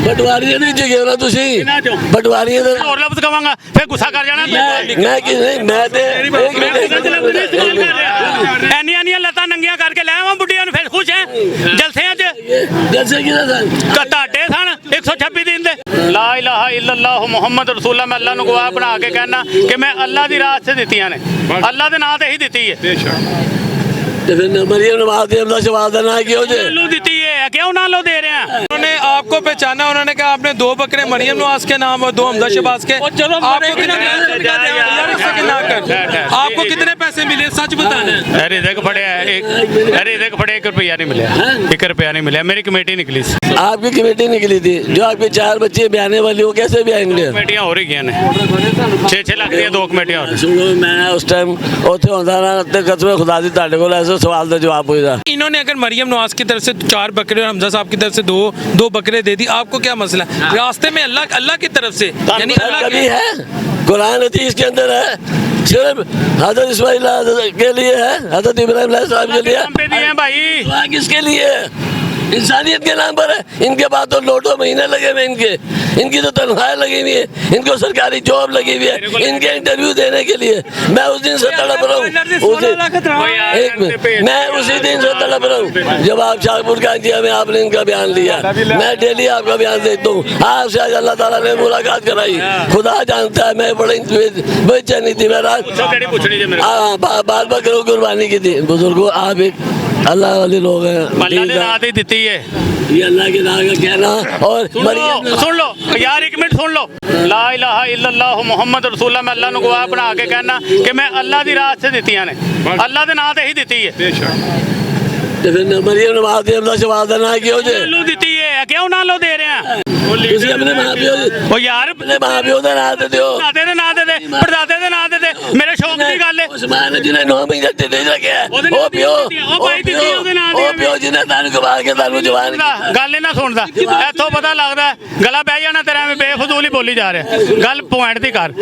ਪਟਵਾਰੀਆਂ ਦੀ ਜਗ੍ਹਾ ਨਾ ਤੁਸੀਂ ਪਟਵਾਰੀਆਂ ਦੇ ਹੋਰ ਲਫ਼ਜ਼ ਕਵਾਂਗਾ ਫਿਰ ਗੁੱਸਾ ਕਰ ਜਾਣਾ ਮੈਂ ਕਿ ਨਹੀਂ ਮੈਂ ਤੇ ਐਨੀਆਂ ਲੱਤਾਂ ਨੰਗੀਆਂ ਕਰਕੇ ਲੈ ਆਵਾਂ ਬੁੱਢੀਆਂ ਨੂੰ ਫਿਰ ਖੁਸ਼ ਹੈ ਜਲਸਿਆਂ 'ਚ ਜੈਸੇ ਕਿ ਤੁਹਾਡੇ ਸਨ 126 ਦਿਨ ਦੇ ਲਾ ਇਲਾਹਾ ਇਲੱਲਾਹ ਮੁਹੰਮਦ ਰਸੂਲullah ਮੈਂ ਅੱਲਾ ਨੂੰ ਗਵਾਹ ਬਣਾ ਕੇ ਕਹਿਣਾ ਕਿ ਮੈਂ ਅੱਲਾ ਦੀ ਰਾਹ 'ਤੇ ਦਿੱਤੀਆਂ ਨੇ ਅੱਲਾ ਦੇ ਨਾਂ ਤੇ ਹੀ ਦਿੱਤੀ ਹੈ ਤੇ ਫਿਰ ਮਰੀਮ ਨਵਾਜ਼ ਦੇ ਅਮਦਾ ਸ਼ਵਾਜ਼ ਦਾ ਨਾਂ ਕਿਉਂ ਜੇ ਨੂੰ ਦਿੱਤੀ है क्यों ना लो दे रहे हैं उन्होंने आपको पहचाना उन्होंने कहा आपने 2 बकरे मरियम नवाज के नाम और 2 हमजा शहबाज के आपको कितने पैसे मिले सच बताना है रिज़्क फड़े रिज़्क फड़े 1 रुपया नहीं मिला 1 रुपया नहीं मिला मेरी कमेटी निकली आपकी कमेटी निकली थी जो आपके 4 बच्चे ब्याने वाली वो कैसे ब्याएंगे कमेटियां हो रही हैं 6 लाख दी 2 कमेटियां सुनो मैं उस टाइम ਉੱਥੇ ਹੁੰਦਾ ਨਾ ਤੇ ਕਸਮ ਖੁਦਾ ਦੀ ਤੁਹਾਡੇ ਕੋਲ ਐਸੇ ਸਵਾਲ ਦਾ ਜਵਾਬ ਪੁੱਛਦਾ इन्होंने अगर मरियम नवाज की तरफ से 4 बकरे और हमजा साहब की तरफ से 2 बकरे दे दी आपको क्या मसला है रास्ते में अल्लाह की तरफ से यानी अल्लाह कभी है कुरान हदीस के अंदर है सिर्फ हजरत इस्माइल के लिए है हजरत इब्राहिम अलैहिस्सलाम के लिए पे दिए हैं भाई दुआ किसके लिए है इंसानियत के नाम पर है इनके पास तो लोटो महीने लगे हुए इनकी तो तनख्वाहें लगी हुई है इनको सरकारी जॉब लगी हुई है इनके इंटरव्यू देने के लिए मैं उस दिन से तड़प रहा हूँ मैं उसी दिन से तड़प रहा हूँ जब आप शाहपुर का किया में आपने इनका बयान लिया मैं डेली आपका बयान देता हूँ आपसे आज अल्लाह ताला ने मुलाकात कराई खुदा जानता है मैं बड़ी बेचैनी थी मैं बाल बकरों कुर्बानी की थी बुजुर्गों आप एक अल्लाह वाले लोग हैं अल्लाह ने नात ही दी है ये अल्लाह के नाम का कहना और सुन लो यार 1 मिनट सुन लो ला इलाहा इल्लल्लाह मुहम्मद रसूलullah मैं अल्लाह ਨੂੰ ਗਵਾਹ ਬਣਾ ਕੇ ਕਹਿਣਾ ਕਿ ਮੈਂ ਅੱਲਾ ਦੀ ਰਾਹ 'ਤੇ ਦਿੱਤੀਆਂ ਨੇ ਅੱਲਾ ਦੇ ਨਾਂ ਤੇ ਹੀ ਦਿੱਤੀ ਹੈ ਤੇ ਫਿਰ ਮਰੀਮ ਨਵਾਜ਼ ਦੇ ਅਮਦਾ ਸ਼ਵਾਜ਼ ਦਾ ਨਾਂ ਕਿਉਂ ਜੇ ਨੂੰ ਦਿੱਤੀ ਹੈ ਕਿਉਂ ਨਾ ਲੋ ਦੇ ਰਹੇ ਆ ਤੁਸੀਂ ਆਪਣੇ ਮਾਂ ਪਿਓ ਉਹ ਯਾਰ ਆਪਣੇ ਮਾਂ ਪਿਓ ਦਾ ਨਾਂ ਤੇ ਦਿਓ ਦਾਦੇ ਦੇ ਨਾਂ ਤੇ ਦੇ ਪੜਦਾਦੇ ਦੇ ਨਾਂ ਤੇ ਦੇ ਮੇਰੇ ਸ਼ੌਕ ਦੀ ਗੱਲ ਹੈ ਉਸਮਾਨ ਜਿਹਨੇ 9 ਮਹੀਨੇ ਤੇ ਦੇ ਰੱਖਿਆ ਉਹ ਪਿਓ ਉਹ ਭਾਈ ਦਿੱਤੀ ਉਹਦੇ ਨਾਂ ਉਹ ਪਿਓ ਜਿਹਨੇ ਤੁਹਾਨੂੰ ਗਵਾ ਕੇ ਤੁਹਾਨੂੰ ਜਵਾਨ ਗੱਲ ਇਹਨਾਂ ਸੁਣਦਾ ਇੱਥੋਂ ਪਤਾ ਲੱਗਦਾ ਗਲਾ ਬਹਿ ਜਾਣਾ ਤੇਰਾ ਐਵੇਂ ਬੇਫਜ਼ੂਲ ਹੀ ਬੋਲੀ ਜਾ ਰਿਹਾ ਗੱਲ ਪੁਆਇੰਟ ਦੀ ਕਰ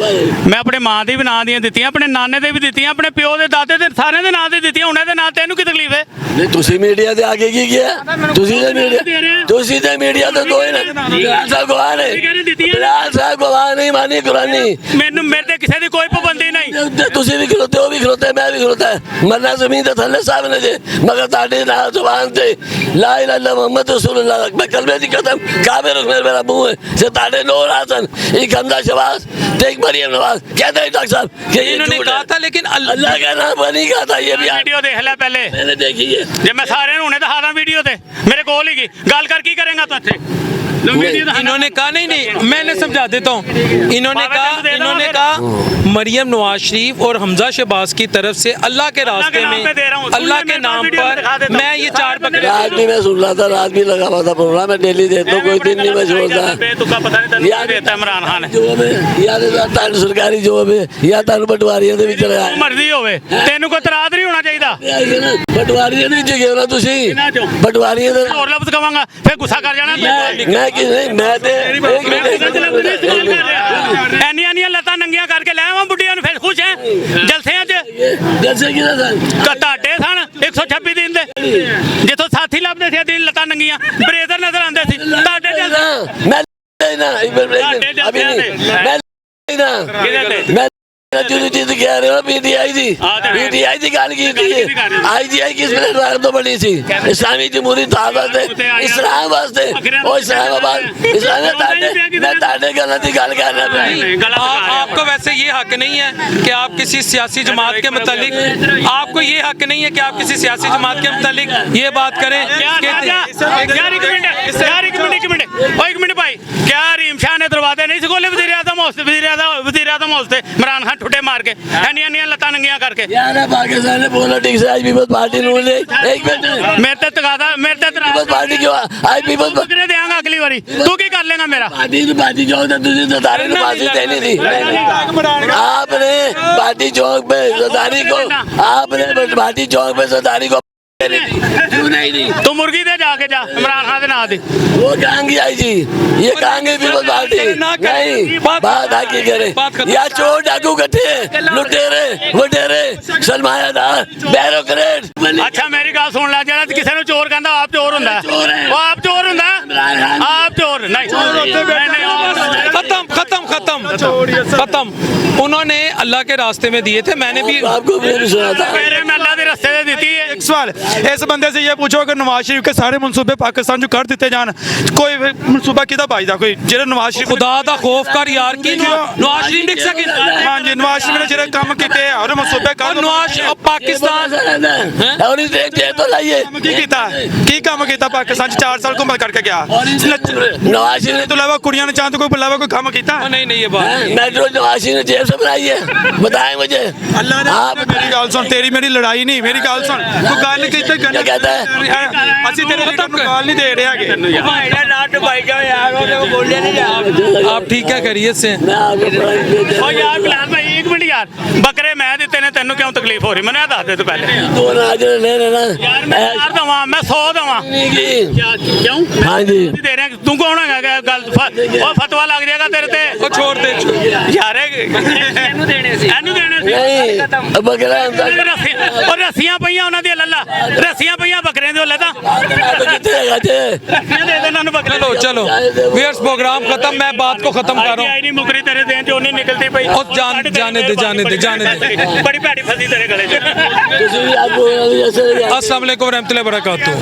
ਮੈਂ ਆਪਣੇ ਮਾਂ ਦੀ ਵੀ ਨਾਂ ਦੀਆਂ ਦਿੱਤੀਆਂ ਆਪਣੇ ਨਾਨੇ ਦੇ ਵੀ ਦਿੱਤੀਆਂ ਆਪਣੇ ਪਿਓ ਦੇ ਦਾਦੇ ਦੇ ਸਾਰਿਆਂ ਦੇ ਨਾਂ ਤੇ ਦਿੱਤੀਆਂ ਉਹਨਾਂ ਦੇ ਨਾਂ ਤੈਨੂੰ ਕੀ ਤਕਲੀਫ ਹੈ ਨਹੀਂ ਤੁਸੀਂ ਮੀਡੀਆ ਦੇ ਅੱਗੇ ਕੀ ਕੀਤਾ ਤੁਸੀਂ ਤੇ ਮੀਡੀਆ ਤੇ ਦੋਏ ਨੇ ਸਾਹਿਬ ਗਵਾਹ ਨੇ ਸਾਹਿਬ ਗਵਾਹ ਨਹੀਂ ਮਾਨੀ ਕੁਰਾਨੀ ਮੈਨੂੰ ਮੇਰੇ ਤੇ ਕਿਸੇ ਦੀ ਕੋਈ ਪਾਬੰਦੀ ਨਹੀਂ ਤੁਸੀਂ ਵੀ ਖਲੋਤੇ ਉਹ ਵੀ ਖਲੋਤੇ ਮੈਂ ਵੀ ਖਲੋਤਾ ਮਰਨਾ ਜ਼ਮੀਨ ਤੇ ਥੱਲੇ ਸਾਹਿਬ ਨੇ ਜੇ ਮਗਰ ਤੁਹਾਡੇ ਨਾਲ ਜ਼ੁਬਾਨ ਤੇ ਲਾ ਇਲਾਹਾ ਇल्लल्लाह ਮੁਹੰਮਦ ਰਸੂਲullah ਮੈਂ ਕਲਮੇ ਦੀ ਕਸਮ ਕਾਬੇ ਰੁਕ ਮੇਰਾ ਮੂੰਹ है से ਤੁਹਾਡੇ ਨੂਰ हासन एक हमजा शहबाज एक मरियम नवाज कहते हैं डॉक्टर साहब कि इन्होंने कहा था लेकिन अल्लाह का नाम नहीं कहा था ये भी वीडियो देख ले पहले मैंने देखी है ਜੇ ਮੈਂ ਸਾਰਿਆਂ ਨੂੰ ਹੁਣੇ ਦਿਖਾ ਦਾਂ ਵੀਡੀਓ ਤੇ ਮੇਰੇ ਕੋਲ ਹੀ ਗੱਲ ਕਰ ਕੀ ਕਰੇਗਾ ਤੂੰ ਇੱਥੇ इन्होंने कहा नहीं मैंने समझा देता हूँ इन्होंने कहा मरियम नवाज शरीफ और हमजा शहबाज की तरफ से अल्लाह के रास्ते में अल्लाह के नाम पर मैं ये 4 बकरे रात भी मैं सुन रहा था रात भी लगा हुआ था प्रोग्राम मैं डेली देता हूँ कोई दिन नहीं मैं छोड़ता इमरान खान या सरकारी जॉब है या तानु पटवारियों ਦੇ ਵਿੱਚ ਲਗਾਇਆ ਮਰਜ਼ੀ ਹੋਵੇ ਤੈਨੂੰ ਕੋਈ ਤਰਾਦ ਨਹੀਂ ਹੋਣਾ ਚਾਹੀਦਾ ਪਟਵਾਰੀਆਂ ਦੀ ਜਗ੍ਹਾ ਨਾ ਤੁਸੀਂ ਪਟਵਾਰੀਆਂ ਦੇ ਹੋਰ ਲਫ਼ਜ਼ ਕਵਾਂਗਾ ਫਿਰ ਗੁੱਸਾ ਕਰ ਜਾਣਾ ਮੈਂ ਕਿ ਨਹੀਂ ਮੈਂ ਤੇ ਐਨੀਆਂ ਲੱਤਾਂ ਨੰਗੀਆਂ ਕਰਕੇ ਲੈ ਆਵਾਂ ਬੁੱਢੀਆਂ ਨੂੰ ਫਿਰ ਖੁਸ਼ ਹੈ ਜਲਸਿਆਂ 'ਚ ਜੈਸੇ ਕਿ ਤੁਹਾਡੇ ਸਨ 126 ਦਿਨ ਦੇ ਜਿੱਥੋਂ ਸਾਥੀ ਲੱਭਦੇ ਸੀ ਦਿਨ ਲੱਤਾਂ ਨੰਗੀਆਂ ਬਰੇਜ਼ਰ ਨਜ਼ਰ ਆਉਂਦੇ ਸੀ ਤੁਹਾਡੇ ਮੈਂ ਨਾ ਅਭੀ ਨਹੀਂ ਮੈਂ जो चीज कह रहे हो पीटीआई की गाल की थी आईजीआई किस राग तो बनी थी इस्लामी जमहूरी इस्लाम वास्ते और इस्लामाबाद मैं ताड़े गलत ही गाल कर रहा आपको वैसे ये हक नहीं है कि आप किसी सियासी जमात के मुतालिक आपको ये हक नहीं है कि आप किसी सियासी जमात के मुतालिक ये बात करें एक मिनट भाई क्या रीम शाह ने दरवाजे नहीं खोले वज़ीर आज़म हौसले इमरान खान ठुटे मार के एनियां लत्तां नंगियां करके यार पाकिस्तान में पॉलिटिक्स आज पीपल्स पार्टी ने एक मिनट मेरे ते तकादा मेरे ते पीपल्स पार्टी क्यों आज पीपल्स बकरे देंगा अगली बारी तू की कर लेगा मेरा पार्टी चौक पे तुझे सरदारी ने फांसी देनी थी आपने पार्टी चौक पे सरदारी को आपने पार्टी चौक पे सरदारी को तू मुर्गी दे जाके जा इमरान खान दे नाम दे वो कहेंगे आई जी ये कहेंगे पीपल्स पार्टी नहीं बात आगे करे या चोर डाकू कट्टे लुटेरे वटेरे सरमायादार बैरोक्रेट अच्छा मेरी गल सुन ले जेड़ा किसी ने चोर कहंदा आप चोर हुंदा है वो आप चोर हुंदा आप चोर नहीं खत्म खत्म खत्म खत्म उन्होंने अल्लाह के रास्ते में दिए थे मैंने भी आपको भी नहीं सुना था ਮੇਰੇ ਮੈਂ ਅੱਲਾ ਦੇ ਰਸਤੇ ਤੇ ਦਿੱਤੀ ਹੈ एक सवाल इस बंदे से ये पूछो अगर नवाज शरीफ के सारे मनसूबे पाकिस्तान जो कर दिते जान कोई मनसूबा किदा भाईदा कोई जेड़ा नवाज शरीफ खुदा दा खौफ कर यार की नवाज शरीफ लिख सके हाँ जी नवाज शरीफ ने जेड़े काम कीते हैं और मनसूबे और कर नवाज अब पाकिस्तान और इसे जेल तो लाइए की काम कीता पाकिस्तान 4 साल घुमा करके गया नवाज शरीफ तो अलावा कुड़ियां ने चांद कोई अलावा कोई काम कीता नहीं नहीं ये बात नहीं मेट्रो नवाज शरीफ ने जेल से बनाई है बताएं मुझे अल्लाह ने आप मेरी गल सुन तेरी मेरी लड़ाई नहीं मेरी गल सुन तू गल कीते क्या कहता है ਅਸੀਂ ਤੇਰੇ ਲੀਡਰ ਨੂੰ ਗਾਲ ਨਹੀਂ ਦੇ ਰਹੇ ਹੈਗੇ आप ठीक है खैरियत से मैं आपको बड़ा ਓ ਯਾਰ ਬਿਲਾਲ ਭਾਈ ਇੱਕ ਮਿੰਟ ਯਾਰ ਬੱਕਰੇ ਮੈਂ ਦਿੱਤੇ ਨੇ ਤੈਨੂੰ ਕਿਉਂ ਤਕਲੀਫ ਹੋ ਰਹੀ ਮੈਨੂੰ ਇਹ ਦੱਸ ਦੇ ਤੂੰ ਪਹਿਲੇ दो नाज ले लेना ਯਾਰ ਮੈਂ 4 ਦਵਾਂ ਮੈਂ 100 ਦਵਾਂ नहीं की ਕਿਉਂ हाँ जी ਦੇ ਰਿਹਾ ਤੂੰ ਕੌਣ ਹੈਗਾ ਗੱਲ ਉਹ ਫਤਵਾ ਲੱਗ ਜਾਏਗਾ ਤੇਰੇ ਤੇ वो छोड़ दे ਯਾਰ ਇਹਨੂੰ ਦੇਣੇ ਸੀ नहीं बकरा ਉਹ ਰੱਸੀਆਂ ਪਈਆਂ ਉਹਨਾਂ ਦੀਆਂ ਲੱਲਾ ਰੱਸੀਆਂ ਪਈਆਂ ਬੱਕਰਿਆਂ ਦੇ ਲੱਲਾ तो कितने लगाते ਰੱਸੀਆਂ ਦੇ ਦੇ ਇਹਨਾਂ ਨੂੰ ਬੱਕਰੇ चलो चलो व्यूअर्स प्रोग्राम खत्म मैं बात को खत्म कर रहा हूँ ਆਈ ਨਹੀਂ ਮੁਕਰੀ ਤੇਰੇ ਦੇਣ ਚ ਉਹਨੇ ਨਿਕਲਦੀ ਪਈ ਉਹ ਜਾਣੇ ਦੇ ਬੜੀ ਭੈੜੀ ਫਸੀ ਤੇਰੇ ਗਲੇ 'ਚ किसी भी आपको जैसे अस्सलाम वालेकुम रहमतुल्लाहि व बरकातहू